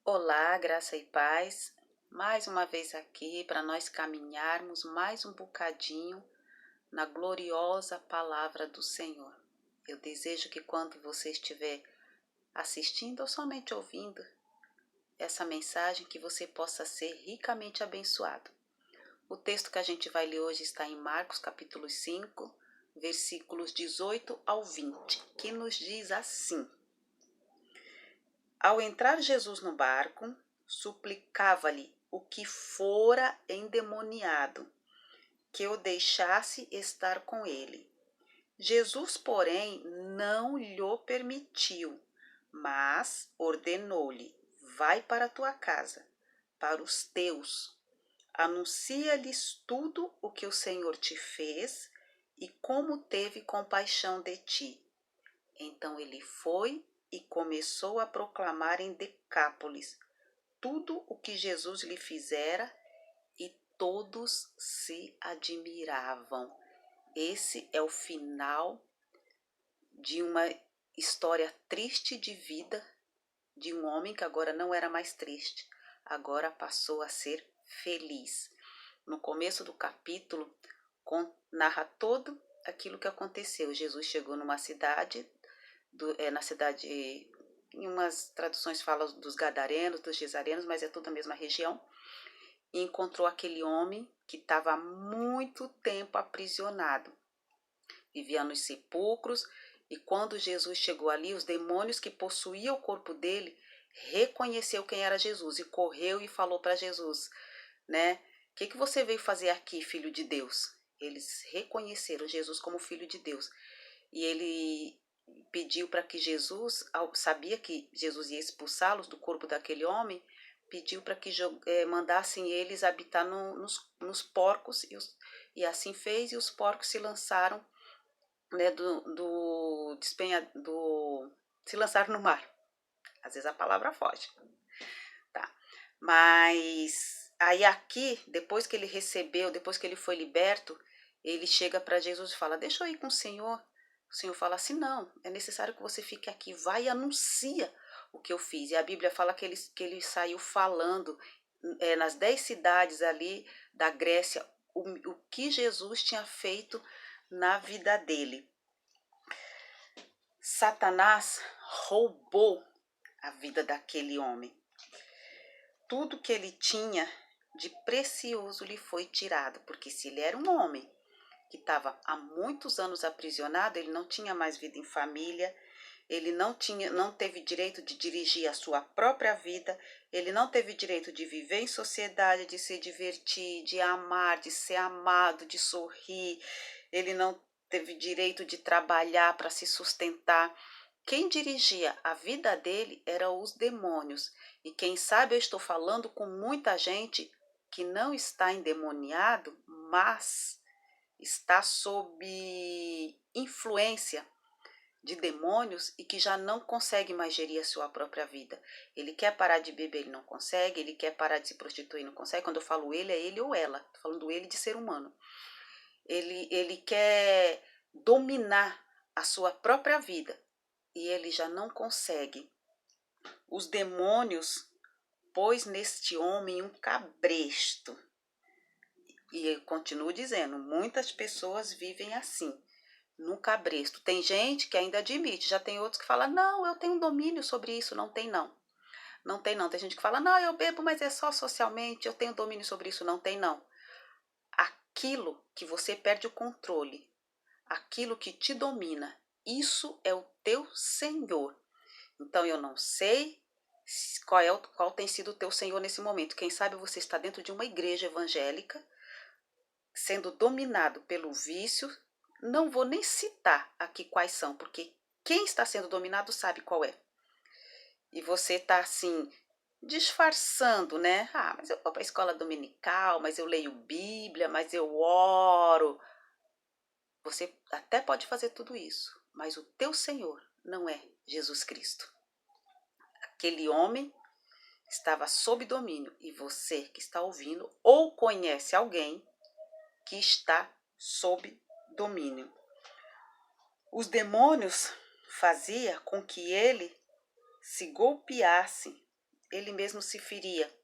Olá, graça e paz. Mais uma vez aqui para nós caminharmos mais um bocadinho na gloriosa palavra do Senhor. Eu desejo que quando você estiver assistindo ou somente ouvindo essa mensagem, que você possa ser ricamente abençoado. O texto que a gente vai ler hoje está em Marcos capítulo 5, versículos 18 ao 20, que nos diz assim: Ao entrar Jesus no barco, suplicava-lhe o que fora endemoniado, que o deixasse estar com ele. Jesus, porém, não lhe permitiu, mas ordenou-lhe: vai para a tua casa, para os teus, anuncia-lhes tudo o que o Senhor te fez e como teve compaixão de ti. Então ele foi e começou a proclamar em Decápolis tudo o que Jesus lhe fizera, e todos se admiravam. Esse é o final de uma história triste de vida de um homem que agora não era mais triste, agora passou a ser feliz. No começo do capítulo, narra todo aquilo que aconteceu. Jesus chegou numa cidade, na cidade, em umas traduções falam dos Gadarenos, dos Gesarenos, mas é tudo a mesma região, e encontrou aquele homem que estava há muito tempo aprisionado, vivia nos sepulcros, e quando Jesus chegou ali, os demônios que possuíam o corpo dele reconheceu quem era Jesus e correu e falou para Jesus, né? O que você veio fazer aqui, filho de Deus? Eles reconheceram Jesus como filho de Deus. E ele pediu para que Jesus, sabia que Jesus ia expulsá-los do corpo daquele homem, pediu para que mandassem eles habitar nos porcos, e assim fez, e os porcos se lançaram, né, se lançaram no mar. Às vezes a palavra foge. Tá. Mas aí aqui, depois que ele recebeu, depois que ele foi liberto, ele chega para Jesus e fala: deixa eu ir com o Senhor. O Senhor fala assim: não, é necessário que você fique aqui, vai e anuncia o que eu fiz. E a Bíblia fala que ele saiu falando nas 10 cidades ali da Grécia o que Jesus tinha feito na vida dele. Satanás roubou a vida daquele homem. Tudo que ele tinha de precioso lhe foi tirado, porque se ele era um homem que estava há muitos anos aprisionado, ele não tinha mais vida em família, ele não teve direito de dirigir a sua própria vida, ele não teve direito de viver em sociedade, de se divertir, de amar, de ser amado, de sorrir, ele não teve direito de trabalhar para se sustentar. Quem dirigia a vida dele eram os demônios. E quem sabe eu estou falando com muita gente que não está endemoniado, mas está sob influência de demônios e que já não consegue mais gerir a sua própria vida. Ele quer parar de beber, ele não consegue, ele quer parar de se prostituir, não consegue. Quando eu falo ele, é ele ou ela. Estou falando ele de ser humano. Ele quer dominar a sua própria vida e ele já não consegue. Os demônios pôs neste homem um cabresto. E eu continuo dizendo, muitas pessoas vivem assim, no cabresto. Tem gente que ainda admite, já tem outros que falam: não, eu tenho domínio sobre isso. Não tem não. Não tem não. Tem gente que fala: não, eu bebo, mas é só socialmente, eu tenho domínio sobre isso. Não tem não. Aquilo que você perde o controle, aquilo que te domina, isso é o teu Senhor. Então eu não sei qual tem sido o teu Senhor nesse momento. Quem sabe você está dentro de uma igreja evangélica, sendo dominado pelo vício. Não vou nem citar aqui quais são, porque quem está sendo dominado sabe qual é. E você está assim, disfarçando, né? Ah, mas eu vou para a escola dominical, mas eu leio Bíblia, mas eu oro. Você até pode fazer tudo isso, mas o teu Senhor não é Jesus Cristo. Aquele homem estava sob domínio, e você que está ouvindo ou conhece alguém que está sob domínio. Os demônios faziam com que ele se golpeasse, ele mesmo se feria.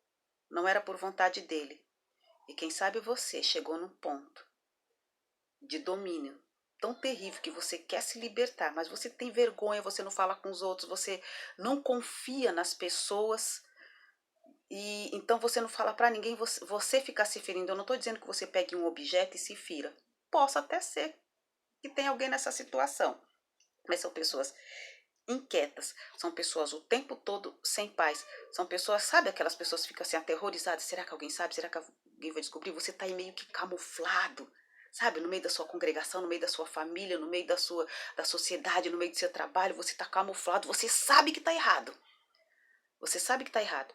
Não era por vontade dele. E quem sabe você chegou num ponto de domínio tão terrível que você quer se libertar, mas você tem vergonha, você não fala com os outros, você não confia nas pessoas, e então você não fala para ninguém, você ficar se ferindo. Eu não estou dizendo que você pegue um objeto e se fira. Possa até ser que tenha alguém nessa situação, mas são pessoas inquietas, são pessoas o tempo todo sem paz, são pessoas, sabe aquelas pessoas que ficam assim aterrorizadas, será que alguém sabe, será que alguém vai descobrir? Você está aí meio que camuflado, sabe, no meio da sua congregação, no meio da sua família, no meio da sociedade, no meio do seu trabalho, você está camuflado, você sabe que está errado, você sabe que está errado,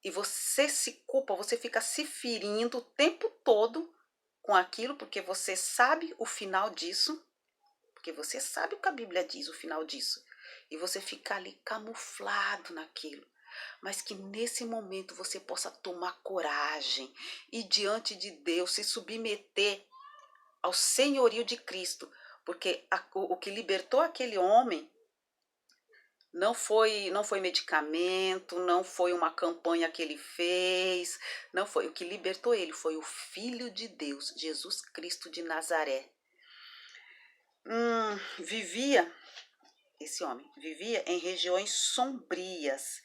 e você se culpa, você fica se ferindo o tempo todo com aquilo, porque você sabe o final disso, porque você sabe o que a Bíblia diz, o final disso. E você fica ali camuflado naquilo. Mas que nesse momento você possa tomar coragem e diante de Deus se submeter ao senhorio de Cristo. Porque o que libertou aquele homem não foi medicamento, não foi uma campanha que ele fez, não foi. O que libertou ele foi o Filho de Deus, Jesus Cristo de Nazaré. Esse homem vivia em regiões sombrias.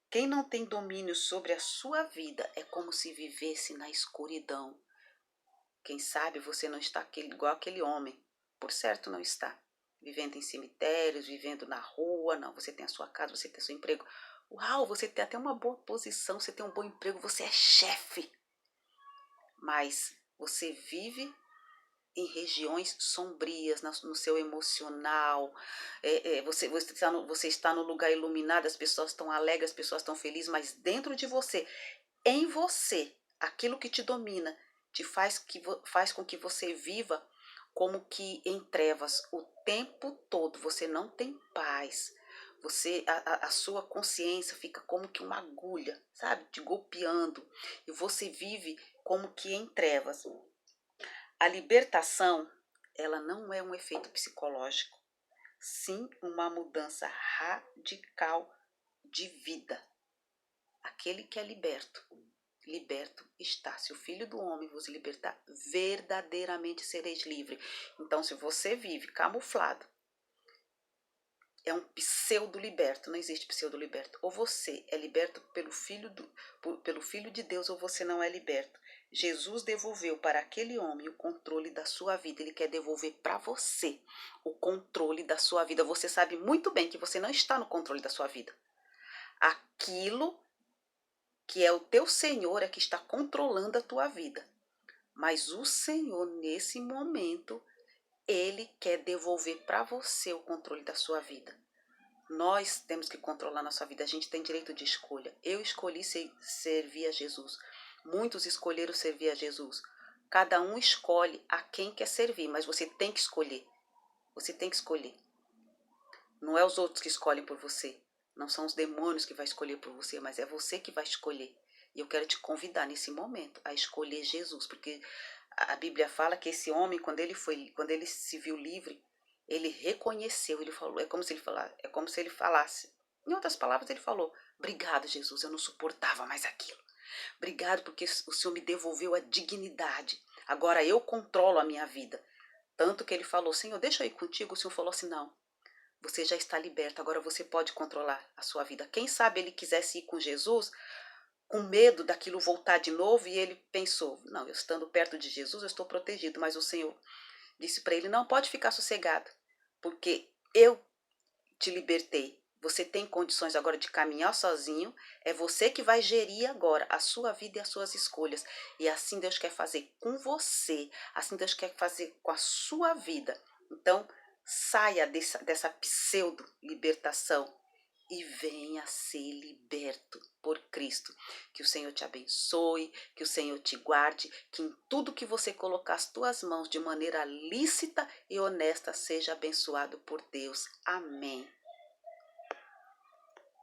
Quem não tem domínio sobre a sua vida é como se vivesse na escuridão. Quem sabe você não está igual aquele homem. Por certo não está. Vivendo em cemitérios, vivendo na rua. Não, você tem a sua casa, você tem seu emprego. Uau, você tem até uma boa posição, você tem um bom emprego, você é chefe. Mas você vive em regiões sombrias, no seu emocional, você está no lugar iluminado, as pessoas estão alegres, as pessoas estão felizes, mas dentro de você, em você, aquilo que te domina, faz com que você viva como que em trevas o tempo todo, você não tem paz, a sua consciência fica como que uma agulha, sabe, te golpeando, e você vive como que em trevas. A libertação, ela não é um efeito psicológico, sim uma mudança radical de vida. Aquele que é liberto, liberto está. Se o Filho do Homem vos libertar, verdadeiramente sereis livre. Então, se você vive camuflado, é um pseudo-liberto, não existe pseudo-liberto. Ou você é liberto pelo Filho de Deus, ou você não é liberto. Jesus devolveu para aquele homem o controle da sua vida. Ele quer devolver para você o controle da sua vida. Você sabe muito bem que você não está no controle da sua vida. Aquilo que é o teu Senhor é que está controlando a tua vida. Mas o Senhor, nesse momento, Ele quer devolver para você o controle da sua vida. Nós temos que controlar nossa vida, a gente tem direito de escolha. Eu escolhi servir a Jesus. Muitos escolheram servir a Jesus. Cada um escolhe a quem quer servir, mas você tem que escolher. Você tem que escolher. Não é os outros que escolhem por você. Não são os demônios que vão escolher por você, mas é você que vai escolher. E eu quero te convidar nesse momento a escolher Jesus, porque a Bíblia fala que esse homem, quando ele se viu livre, ele reconheceu, ele falou, é como se ele falasse. Em outras palavras, ele falou: obrigado, Jesus, eu não suportava mais aquilo. Obrigado porque o Senhor me devolveu a dignidade. Agora eu controlo a minha vida. Tanto que ele falou: Senhor, deixa eu ir contigo. O Senhor falou assim: não, você já está liberto, agora você pode controlar a sua vida. Quem sabe ele quisesse ir com Jesus, com medo daquilo voltar de novo, e ele pensou: não, eu estando perto de Jesus, eu estou protegido. Mas o Senhor disse para ele: não, pode ficar sossegado, porque eu te libertei. Você tem condições agora de caminhar sozinho, é você que vai gerir agora a sua vida e as suas escolhas. E assim Deus quer fazer com você, assim Deus quer fazer com a sua vida. Então, saia dessa pseudo-libertação e venha ser liberto por Cristo. Que o Senhor te abençoe, que o Senhor te guarde, que em tudo que você colocar as tuas mãos de maneira lícita e honesta seja abençoado por Deus. Amém.